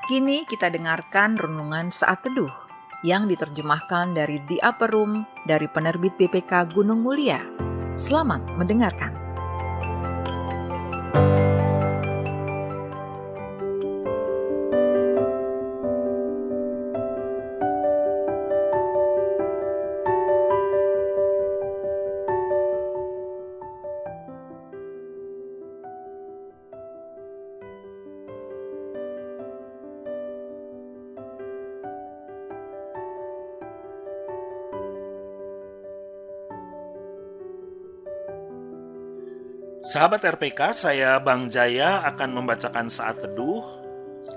Kini kita dengarkan renungan saat teduh yang diterjemahkan dari The Upper Room dari penerbit BPK Gunung Mulia. Selamat mendengarkan. Sahabat RPK, saya Bang Jaya akan membacakan saat teduh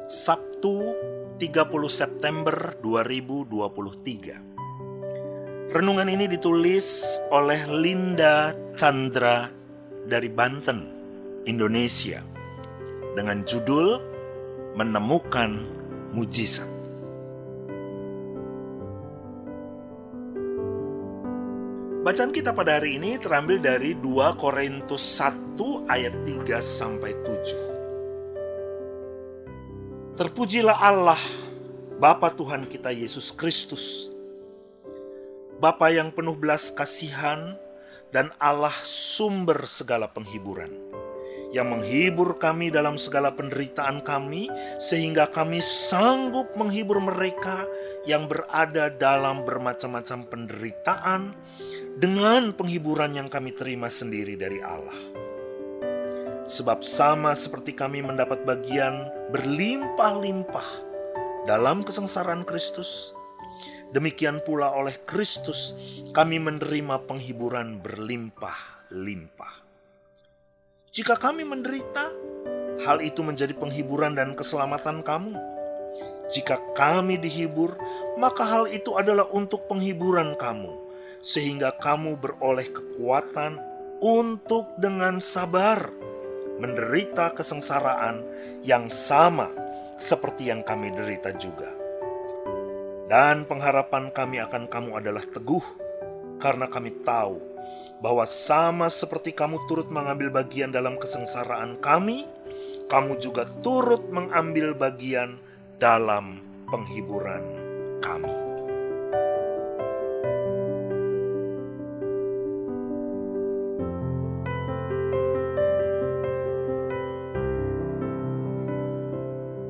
Sabtu 30 September 2023. Renungan ini ditulis oleh Linda Chandra dari Banten, Indonesia, dengan judul Menemukan Mujizat. Bacaan kita pada hari ini terambil dari 2 Korintus 1 ayat 3-7. Terpujilah Allah, Bapa Tuhan kita Yesus Kristus, Bapa yang penuh belas kasihan dan Allah sumber segala penghiburan, yang menghibur kami dalam segala penderitaan kami, sehingga kami sanggup menghibur mereka yang berada dalam bermacam-macam penderitaan dengan penghiburan yang kami terima sendiri dari Allah. Sebab sama seperti kami mendapat bagian berlimpah-limpah dalam kesengsaraan Kristus, demikian pula oleh Kristus kami menerima penghiburan berlimpah-limpah. Jika kami menderita, hal itu menjadi penghiburan dan keselamatan kamu. Jika kami dihibur, maka hal itu adalah untuk penghiburan kamu, sehingga kamu beroleh kekuatan untuk dengan sabar menderita kesengsaraan yang sama seperti yang kami derita juga. Dan pengharapan kami akan kamu adalah teguh, karena kami tahu bahwa sama seperti kamu turut mengambil bagian dalam kesengsaraan kami, kamu juga turut mengambil bagian dalam penghiburan kami.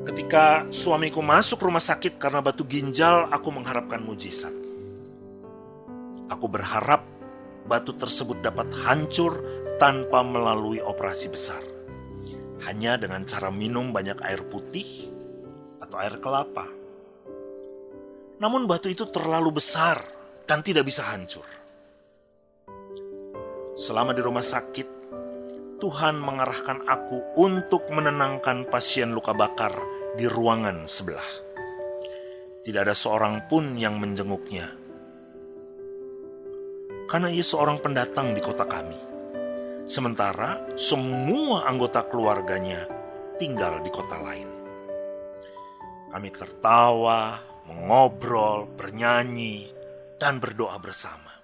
Ketika suamiku masuk rumah sakit karena batu ginjal, aku mengharapkan mujizat. Aku berharap batu tersebut dapat hancur tanpa melalui operasi besar, hanya dengan cara minum banyak air putih atau air kelapa. Namun batu itu terlalu besar dan tidak bisa hancur. Selama di rumah sakit, Tuhan mengarahkan aku untuk menenangkan pasien luka bakar di ruangan sebelah. Tidak ada seorang pun yang menjenguknya, karena ia seorang pendatang di kota kami. Sementara semua anggota keluarganya tinggal di kota lain. Kami tertawa, mengobrol, bernyanyi, dan berdoa bersama.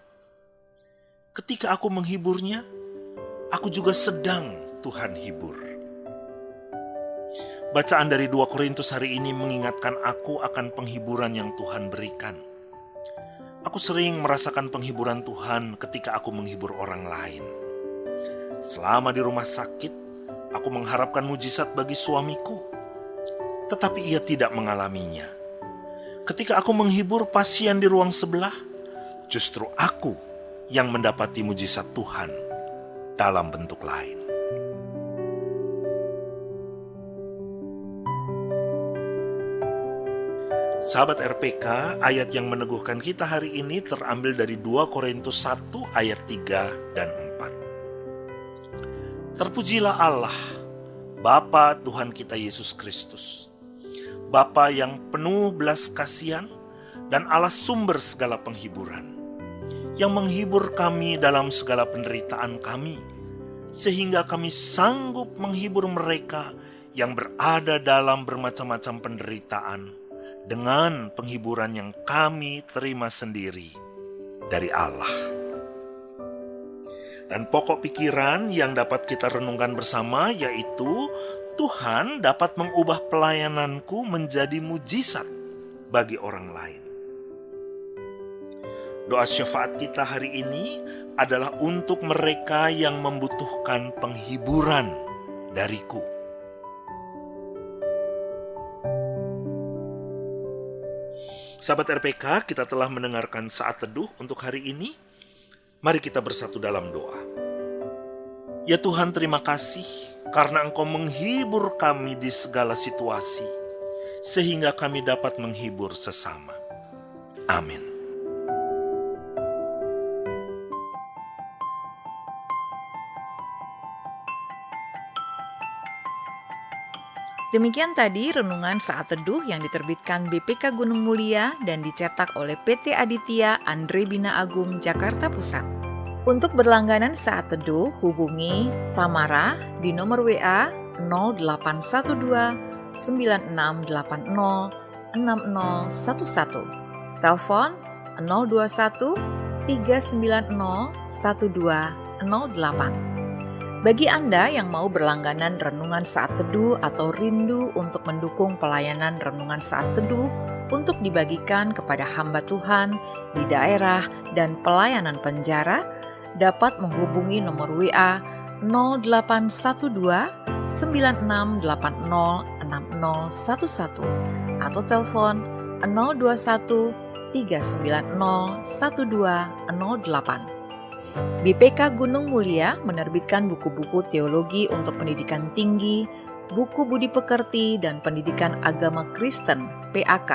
Ketika aku menghiburnya, aku juga sedang Tuhan hibur. Bacaan dari 2 Korintus hari ini mengingatkan aku akan penghiburan yang Tuhan berikan. Aku sering merasakan penghiburan Tuhan ketika aku menghibur orang lain. Selama di rumah sakit, aku mengharapkan mujizat bagi suamiku, tetapi ia tidak mengalaminya. Ketika aku menghibur pasien di ruang sebelah, justru aku yang mendapati mujizat Tuhan dalam bentuk lain. Sahabat RPK, ayat yang meneguhkan kita hari ini terambil dari 2 Korintus 1 ayat 3 dan 4. Terpujilah Allah, Bapa Tuhan kita Yesus Kristus, Bapa yang penuh belas kasihan dan Allah sumber segala penghiburan, yang menghibur kami dalam segala penderitaan kami, sehingga kami sanggup menghibur mereka yang berada dalam bermacam-macam penderitaan dengan penghiburan yang kami terima sendiri dari Allah. Dan pokok pikiran yang dapat kita renungkan bersama yaitu Tuhan dapat mengubah pelayananku menjadi mujizat bagi orang lain. Doa syafaat kita hari ini adalah untuk mereka yang membutuhkan penghiburan dariku. Sahabat RPK, kita telah mendengarkan saat teduh untuk hari ini. Mari kita bersatu dalam doa. Ya Tuhan, terima kasih karena Engkau menghibur kami di segala situasi, sehingga kami dapat menghibur sesama. Amin. Demikian tadi renungan saat teduh yang diterbitkan BPK Gunung Mulia dan dicetak oleh PT Aditya Andre Bina Agung Jakarta Pusat. Untuk berlangganan saat teduh, hubungi Tamara di nomor WA 0812 9680 6011, telepon 021 390 1208. Bagi Anda yang mau berlangganan renungan saat teduh atau rindu untuk mendukung pelayanan renungan saat teduh untuk dibagikan kepada hamba Tuhan di daerah dan pelayanan penjara, dapat menghubungi nomor WA 0812 9680 6011 atau telepon 021 390 1208. BPK Gunung Mulia menerbitkan buku-buku teologi untuk pendidikan tinggi, buku budi pekerti dan pendidikan agama Kristen (PAK),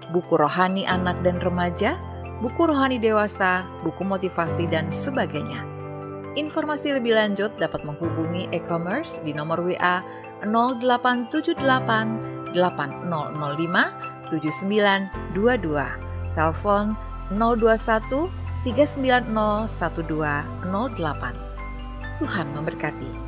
buku rohani anak dan remaja, buku rohani dewasa, buku motivasi dan sebagainya. Informasi lebih lanjut dapat menghubungi e-commerce di nomor WA 0878 8005 7922, telepon 021 390 1208. Tuhan memberkati.